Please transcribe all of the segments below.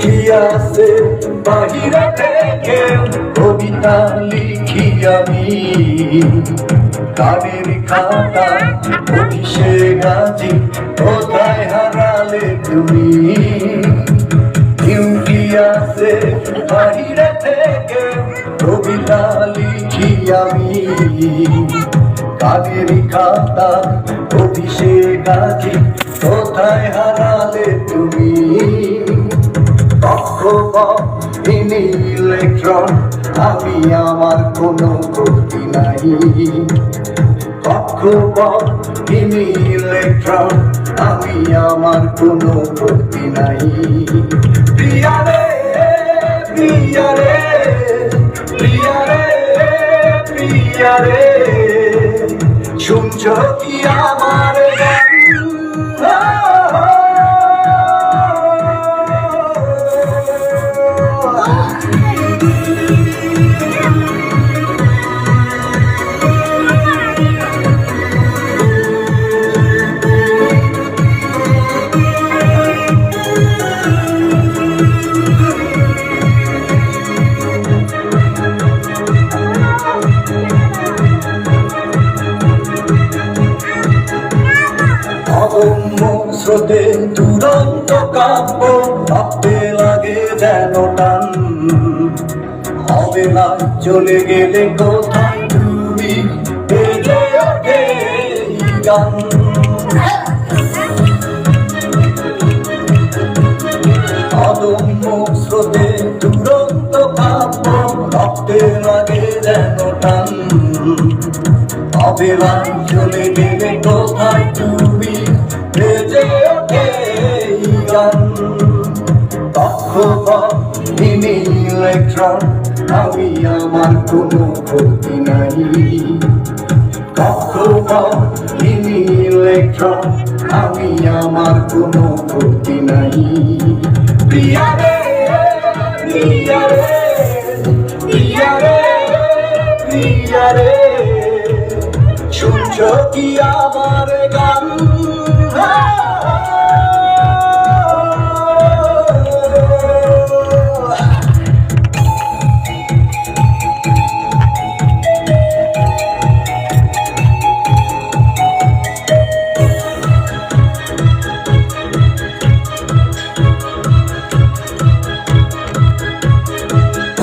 কি আছে বাহিরে থেকে কবিতা লিখি আমি, গানের খাতা অফিসে গাজি কোথায় হারালে তুমি। কি আছে বাহিরে থেকে কবিতা লিখি আমি, গানের খাতা অফিসে গাজি কোথায় হারালে তুমি। ইলেকট্রন আমি আমার কোনো ক্ষতি নাই, ইলেকট্রন আমি আমার কোনো ক্ষতি নাই। প্রিয়ারে প্রিয়ারে প্রিয়ারে প্রিয়ারে শুনছ কি আমার গান? স্রোতে দুরন্ত কাব্য ভাবতে লাগে যেন টান, হবে না চলে গেলে কোথায় তুমি বেজে ওঠে গান। অদম্য স্রোতে দুরন্ত কাব্য ভাবতে লাগে যেন টান, হবে না চলে গেলে কোথায় তুমি বেজে ওঠে গান। ইলেকট্রন আমি আমার কোনো ক্ষতি নাই, ইলেকট্রন আমি আমার কোনো ক্ষতি নাই। প্রিয়ারে প্রিয়ারে প্রিয়ারে প্রিয়ারে শুনছ কি আমার গান?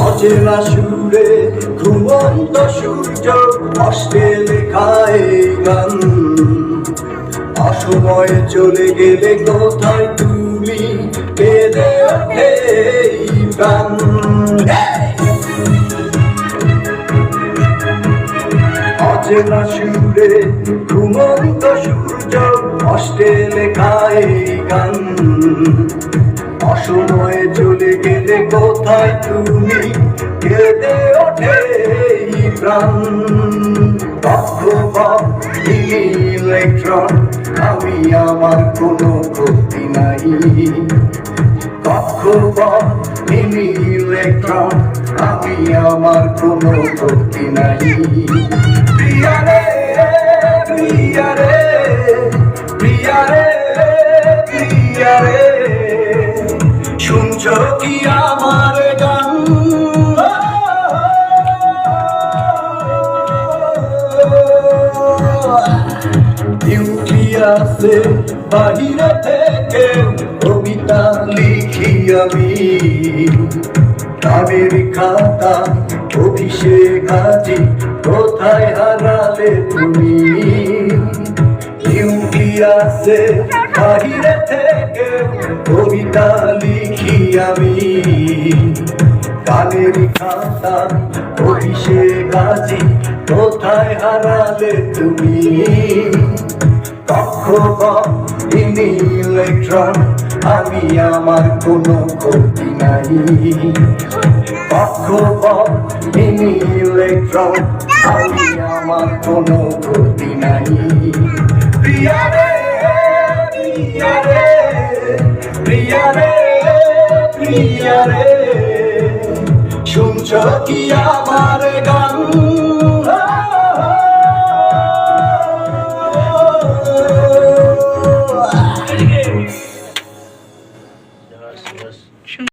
অচেনা সুরে ঘুমন্ত সূর্য অষ্টে লেখায় গান, অসময়ে চলে গেলে কোথায় তুমি কেঁদে ওঠে গান। অচেনা সুরে ঘুমন্ত সূর্য অষ্টে লেখায় গান, অসময়ে চলে গেলে কোথায় তুমি কেঁদে ওঠে প্রাণ। ইলেকট্রন আমি আমার কোনো ক্ষতি নাই, ইলেকট্রন আমি আমার কোনো ক্ষতি নাই। প্রিয়ারে প্রিয়ারে প্রিয়ারে প্রিয়ারে শুনছ কি আমার গান? আছে বাহিরে থেকে কবিতা লিখি আমি, গানের খাতা অফিসে গাজি কোথায় হারালে তুমি। আছে বাহিরে থেকে কবিতা লিখি আমি, গানের খাতা অফিসে গাজি কোথায় হারালে তুমি। ইলেকট্রন আমি আমার কোনো ক্ষতি নাই, ইলেকট্রন আমি আমার কোনো ক্ষতি নাই। প্রিয়ারে প্রিয়ারে প্রিয়ারে প্রিয়ারে শুনছ কি আমার গান?